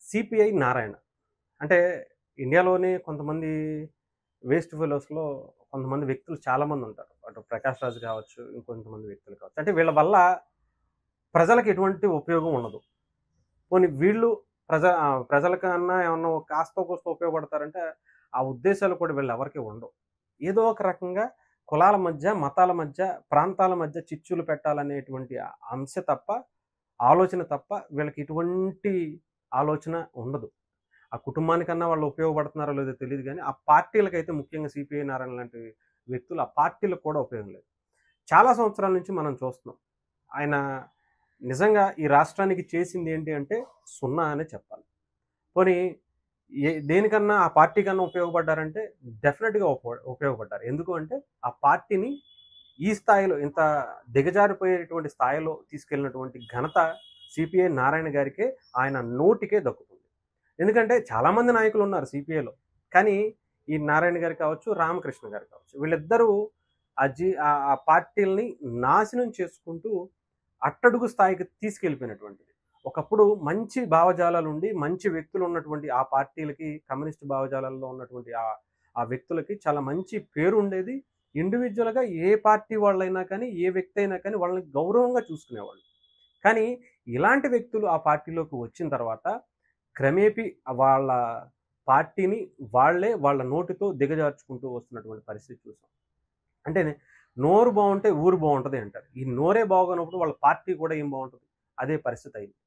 CPI Narayana. అంటే ఇండియాలోనే కొంతమంది వేస్ట్ ఫెలోస్‌లో కొంతమంది వ్యక్తులు చాలామందుంటారు. అటు 'ప్రకాష్ రాజ్' కావచ్చు, ఇంకొంతమంది వ్యక్తులు కావచ్చు. అంటే వీళ్ళ వల్ల ప్రజలకు ఎటువంటి ఉపయోగం ఉండదు. పోనీ వీళ్ళు ప్రజలకన్నా ఏమన్నా కాస్తో కూస్తో ఉపయోగపడతారంటే, ఆ ఉద్దేశాలు కూడా వీళ్ళెవరికీ ఉండవు. ఏదో ఒక రకంగా కులాల మధ్య, మతాల మధ్య, ప్రాంతాల మధ్య చిచ్చులు పెట్టాలనేటువంటి అంశ తప్ప, ఆలోచన తప్ప వీళ్ళకి ఎటువంటి ఆలోచన ఉండదు. ఆ కుటుంబానికన్నా వాళ్ళు ఉపయోగపడుతున్నారో లేదో తెలీదు గానీ, ఆ పార్టీలకైతే ముఖ్యంగా సిపిఐ నారాయణ లాంటి వ్యక్తులు ఆ పార్టీలకు కూడా ఉపయోగం లేదు. చాలా సంవత్సరాల నుంచి మనం చూస్తున్నాం. ఆయన నిజంగా ఈ రాష్ట్రానికి చేసిందేంటి అంటే సున్నా అనే చెప్పాలి. పోనీ దేనికన్నా ఆ పార్టీ కన్నా ఉపయోగపడ్డారంటే డెఫినిట్‌గా ఉపయోగపడ్డారు. ఎందుకు అంటే ఆ పార్టీని ఈ స్థాయిలో ఇంత దిగజారిపోయేటువంటి స్థాయిలో తీసుకెళ్ళినటువంటి ఘనత సిపిఐ నారాయణ గారికే ఆయన నోటికే దక్కుతుంది. ఎందుకంటే చాలామంది నాయకులున్నారు సిపిఐలో. కానీ ఈ నారాయణ గారు కావచ్చు, రామకృష్ణ గారు కావచ్చు. వీళ్ళిద్దరూ ఆ పార్టీలని నాశనం చేసుకుంటూ అట్టడుగు స్థాయికి తీసుకెళ్ళిపోయినటువంటిది. ఒకప్పుడు మంచి భావజాలాలుండి, మంచి వ్యక్తులున్నటువంటి ఆ పార్టీలకి, కమ్యూనిస్ట్ భావజాలాల్లో ఉన్నటువంటి ఆ వ్యక్తులకి చాలా మంచి పేరుండేది. ఇండివిడ్యువల్‌గా ఏ పార్టీ వాళ్ళైనా కానీ, ఏ వ్యక్తి అయినా కానీ వాళ్ళని గౌరవంగా చూసుకునేవాళ్ళు. కానీ ఇలాంటి వ్యక్తులు ఆ పార్టీలోకి వచ్చిన తర్వాత క్రమేపీ వాళ్ళ పార్టీని వాళ్ళే వాళ్ళ నోటితో దిగజార్చుకుంటూ వస్తున్నటువంటి పరిస్థితి చూసాం. అంటే నోరు బావుంటే ఊరు బావుంటది అంటారు. ఈ నోరే బాగోనప్పుడు వాళ్ళ పార్టీ కూడా ఏం బావుంటది? అదే పరిస్థితి అయింది.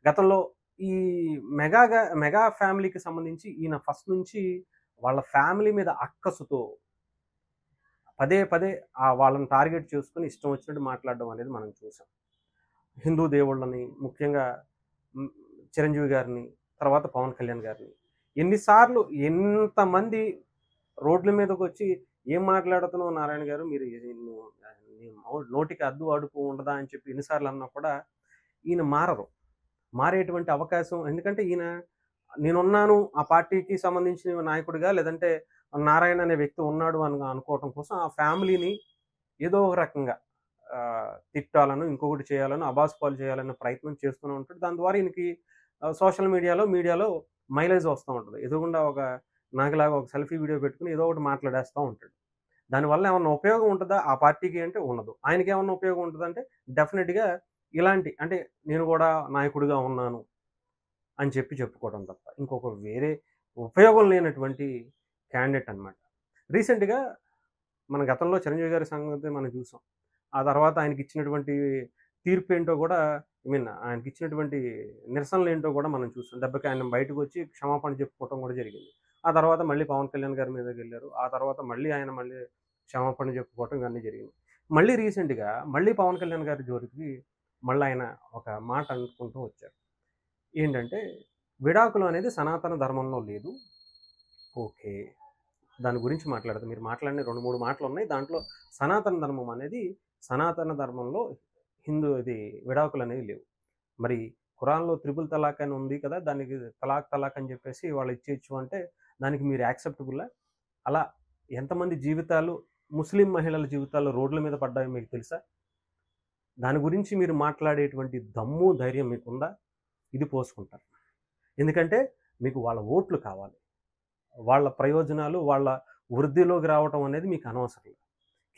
గతంలో ఈ మెగా ఫ్యామిలీకి సంబంధించి ఈయన ఫస్ట్ నుంచి వాళ్ళ ఫ్యామిలీ మీద అక్కసుతో పదే పదే వాళ్ళని టార్గెట్ చేసుకొని ఇష్టం వచ్చినట్టు మాట్లాడడం అనేది మనం చూసాం. హిందూ దేవుళ్ళని ముఖ్యంగా హ్మ్, చిరంజీవి గారిని, తర్వాత పవన్ కళ్యాణ్ గారిని ఎన్ని సార్లు ఎంతమంది రోడ్ల మీదకొచ్చి "ఏం మాట్లాడుతున్నావు నారాయణ గారు మీరు నీ నోటికి అద్దు అదుపు ఉండదా?" అని చెప్పి ఎన్ని సార్లు అన్నా కూడా ఈయన మారరు. మారేటువంటి అవకాశం ఎందుకంటే ఈయన నేనున్నాను ఆ పార్టీకి సంబంధించిన నాయకుడిగా లేదంటే నారాయణ అనే వ్యక్తి ఉన్నాడు అని అనుకోవటం కోసం ఆ ఫ్యామిలీని ఏదో ఒక రకంగా తిట్టాలను, ఇంకొకటి చేయాలను, అబాస్పాలు చేయాలన్న ప్రయత్నం చేస్తూనే ఉంటాడు. దాని ద్వారా ఈయనకి సోషల్ మీడియాలో మైలేజ్ వస్తా ఉంటది. ఎదురుగుండా నాకులాగా ఒక సెల్ఫీ వీడియో పెట్టుకొని ఏదో ఒకటి మాట్లాడేస్తా ఉంటాడు. దానివల్ల ఏమన్నా ఉపయోగం ఉంటదా ఆ పార్టీకి అంటే ఉండదు. ఆయనకేమన్నా ఉపయోగం ఉంటదంటే డెఫినిట్‌గా ఇలాంటి అంటే నేను గూడా నాయకుడిగా ఉన్నాను అని చెప్పి చెప్పుకోవడం తప్ప ఇంకొక వేరే ఉపయోగం లేనటువంటి క్యాండిడేట్ అనమాట. రీసెంట్‌గా మన గతంలో చిరంజీవి గారి సంగతి మనం చూసాం. ఆ తర్వాత ఆయనకిచ్చినటువంటి తీర్పేంటో గూడా ఆయనకిచ్చినటువంటి నిరసనలేంటో గూడా మనం చూసాం. దెబ్బకి ఆయన బయటకొచ్చి క్షమాపణ చెప్పుకోవటం గూడా జరిగింది. ఆ తర్వాత మళ్ళీ పవన్ కళ్యాణ్ గారి మీదకెళ్లారు. ఆ తర్వాత మళ్ళీ క్షమాపణ చెప్పుకోవటం ఇవన్నీ జరిగింది. మళ్ళీ రీసెంట్‌గా పవన్ కళ్యాణ్ గారి జోలికి ఆయన ఒక మాట అనుకుంటూ వచ్చారు. ఏంటంటే విడాకులు అనేది సనాతన ధర్మంలో లేదు. ఓకే. దాని గురించి మాట్లాడదాం. మీరు మాట్లాడిన 2, 3 మాటలున్నాయి. దాంట్లో సనాతన ధర్మం అనేది సనాతన ధర్మంలో విడాకులనేవి లేవు. మరి ఖురాన్‌లో త్రిపుల్ తలాక్ అని ఉంది కదా! దానికి తలాక్ అని చెప్పేసి వాళ్ళు ఇచ్చేయచ్చు అంటే దానికి మీరు యాక్సెప్టబులా? అలా ఎంతమంది జీవితాలు ముస్లిం మహిళల జీవితాలు రోడ్ల మీద పడ్డాయో మీకు తెలుసా? దాని గురించి మీరు మాట్లాడేటువంటి దమ్ము, ధైర్యం మీకుందా? ఇది పోసుకుంటారు. ఎందుకంటే మీకు వాళ్ళ ఓట్లు కావాలి. వాళ్ళ ప్రయోజనాలు, వాళ్ళ వృద్ధిలోకి రావటం అనేది మీకు అనవసరం లేదు.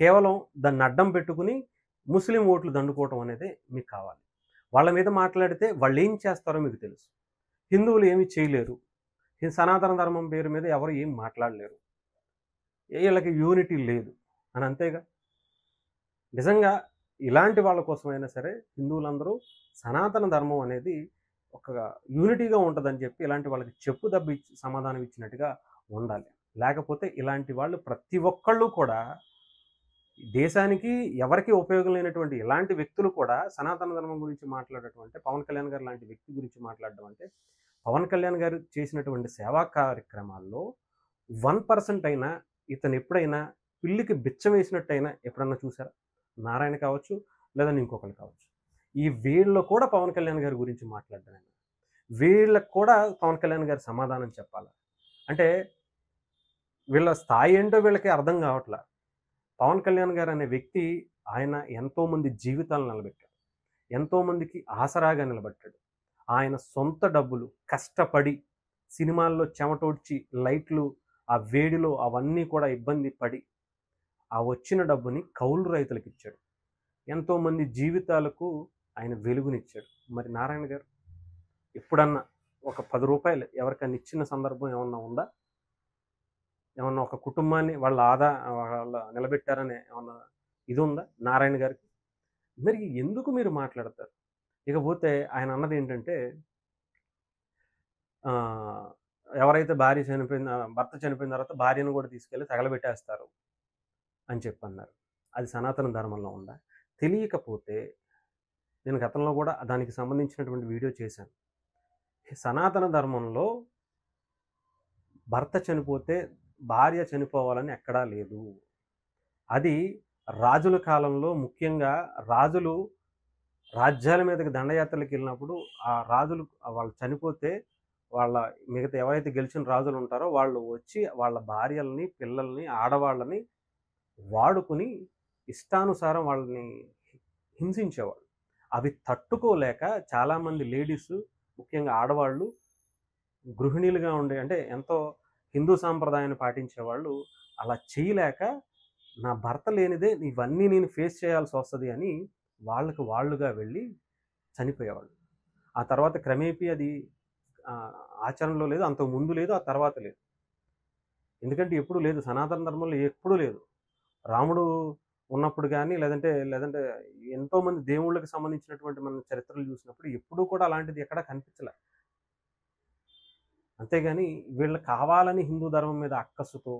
కేవలం దాన్ని అడ్డం పెట్టుకొని ముస్లిం ఓట్లు దండుకోవటం అనేది మీకు కావాలి. వాళ్ళ మీద మాట్లాడితే వాళ్ళేం చేస్తారో మీకు తెలుసు. హిందువులు ఏమి చేయలేరు. సనాతన ధర్మం పేరు మీద ఎవరు ఏం మాట్లాడలేరు. ఈళ్ళకి యూనిటీ లేదు అని అంతేగా. నిజంగా ఇలాంటి వాళ్ళ కోసమైనా సరే హిందువులందరూ సనాతన ధర్మం అనేది ఒక యూనిటీగా ఉంటదని చెప్పి ఇలాంటి వాళ్ళకి చెప్పు దెబ్బ ఇచ్చి సమాధానం ఇచ్చినట్టుగా ఉండాలి. లేకపోతే ఇలాంటి వాళ్ళు ప్రతి ఒక్కళ్ళు కూడా దేశానికి ఎవరికీ ఉపయోగం లేనటువంటి ఇలాంటి వ్యక్తులు కూడా సనాతన ధర్మం గురించి మాట్లాడటం అంటే పవన్ కళ్యాణ్ గారు లాంటి వ్యక్తి గురించి మాట్లాడడం అంటే పవన్ కళ్యాణ్ గారు చేసినటువంటి సేవా కార్యక్రమాల్లో 1% అయినా ఇతను ఎప్పుడైనా పిల్లికి బిచ్చం వేసినట్టయినా ఎప్పుడన్నా చూసారా? నారాయణ కావచ్చు, లేదంటే ఇంకొకళ్ళు కావచ్చు. వీళ్ళు కూడా పవన్ కళ్యాణ్ గారి గురించి మాట్లాడ్డాను. వీళ్ళకి కూడా పవన్ కళ్యాణ్ గారు సమాధానం చెప్పాలా? అంటే వీళ్ళ స్థాయి ఏంటో వీళ్ళకి అర్థం కావట్లా. పవన్ కళ్యాణ్ గారు అనే వ్యక్తి ఆయన ఎంతోమంది జీవితాలు నిలబెట్టాడు. ఎంతోమందికి ఆసరాగా నిలబడ్డాడు. ఆయన సొంత డబ్బులు కష్టపడి సినిమాల్లో చెమటోడ్చి లైట్లు ఆ వేడిలో అవన్నీ కూడా ఇబ్బంది పడి ఆ వచ్చిన డబ్బుని కౌలు రైతులకు ఇచ్చాడు. ఎంతోమంది జీవితాలకు ఆయన వెలుగునిచ్చాడు. మరి నారాయణ గారు ఎప్పుడన్నా ఒక రూ. 10 ఎవరికన్నా ఇచ్చిన సందర్భం ఏమన్నా ఉందా? ఏమన్నా ఒక కుటుంబాన్ని వాళ్ళ నిలబెట్టారనే ఏమన్నా ఇది ఉందా నారాయణ గారికి? మరి ఎందుకు మీరు మాట్లాడతారు? ఇకపోతే ఆయన అన్నదేంటంటే ఆహ్, ఎవరైతే భర్త చనిపోయిన తర్వాత భార్యను కూడా తీసుకెళ్ళి తగలబెట్టేస్తారు అని చెప్పన్నారు. అది సనాతన ధర్మంలో ఉందా? తెలియకపోతే నేను గతంలో కూడా దానికి సంబంధించినటువంటి వీడియో చేశాను. సనాతన ధర్మంలో భర్త చనిపోతే భార్య చనిపోవాలని ఎక్కడా లేదు. అది రాజుల కాలంలో ముఖ్యంగా రాజులు రాజ్యాల మీదకి దండయాత్రలకెళ్ళినప్పుడు ఆ రాజులు వాళ్ళు చనిపోతే వాళ్ళ మిగతా ఎవరైతే గెలిచిన రాజులు ఉంటారో వాళ్ళు వచ్చి వాళ్ళ భార్యలని, పిల్లల్ని, ఆడవాళ్ళని వాడుకొని ఇష్టానుసారం వాళ్ళని హింసించేవాళ్ళు. అవి తట్టుకోలేక చాలామంది లేడీసు ముఖ్యంగా ఆడవాళ్ళు గృహిణీలుగా ఉండే అంటే ఎంతో హిందూ సాంప్రదాయాన్ని పాటించేవాళ్ళు అలా చేయలేక నా భర్త లేనిదే ఇవన్నీ నేను ఫేస్ చేయాల్సి వస్తది అని వాళ్ళకి వాళ్ళుగా వెళ్ళి చనిపోయేవాళ్ళు. ఆ తర్వాత క్రమేపీ అది ఆచరణలో లేదు. అంతకు ముందు లేదు. ఆ తర్వాత లేదు. ఎందుకంటే ఎప్పుడూ లేదు. సనాతన ధర్మంలో ఎప్పుడూ లేదు. రాముడు ఉన్నప్పుడు గాని లేదంటే ఎంతోమంది దేవుళ్ళకి సంబంధించినటువంటి మన చరిత్రలు చూసినప్పుడు ఎప్పుడూ కూడా అలాంటిది ఎక్కడా కనిపించలా. అంతేగాని వీళ్ళు కావాలని హిందూ ధర్మం మీద అక్కసుతో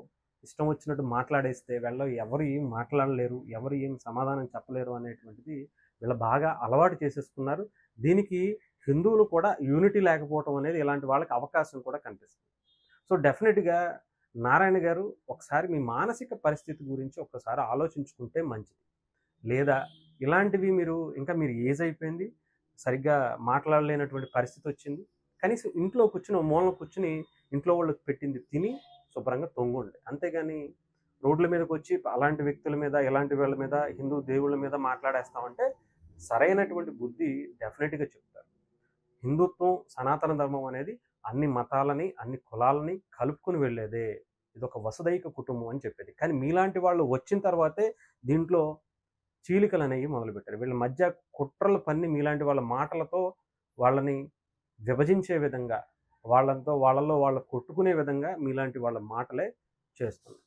ఇష్టం వచ్చినట్టు మాట్లాడేస్తే ఎవరు ఏం మాట్లాడలేరు, ఎవరు ఏం సమాధానం చెప్పలేరు అనేటువంటిది వీళ్ళు బాగా అలవాటు చేసేసుకున్నారు. దీనికి హిందువులు కూడా యూనిటీ లేకపోవటం అనేది ఇలాంటి వాళ్ళకి అవకాశం కూడా కనిపిస్తుంది. సో డెఫినెట్‌గా నారాయణ గారు ఒకసారి మీ మానసిక పరిస్థితి గురించి ఒక్కసారి ఆలోచించుకుంటే మంచిది. లేదా ఇలాంటివి మీరు ఏజ్ అయిపోయింది. సరిగ్గా మాట్లాడలేనటువంటి పరిస్థితొచ్చింది. కనీసం ఇంట్లో కూర్చొని ఓ మూలన కూర్చొని ఇంట్లో వాళ్ళకి పెట్టింది తిని శుభ్రంగా తొంగుండి. అంతేగాని రోడ్ల మీదకొచ్చి అలాంటి వ్యక్తుల మీద, ఇలాంటి వీళ్ళ మీద, హిందూ దేవుళ్ళ మీద మాట్లాడేస్తామంటే సరైనటువంటి బుద్ధి డెఫినిట్‌గా చెప్తారు. హిందుత్వం, సనాతన ధర్మం అనేది అన్ని మతాలని, అన్ని కులాలని కలుపుకొని వెళ్ళేదే. ఇదొక వసుదైక కుటుంబం అని చెప్పేది. కానీ మీలాంటి వాళ్ళు వచ్చిన తర్వాతే దీంట్లో చీలికలనేవి మొదలుపెట్టారు. వీళ్ళ మధ్య కుట్రలు పన్ని మీలాంటి వాళ్ళ మాటలతో వాళ్ళని విభజించే విధంగా, వాళ్ళలో వాళ్ళు కొట్టుకునే విధంగా మీలాంటి వాళ్ళ మాటలే చేస్తుంది.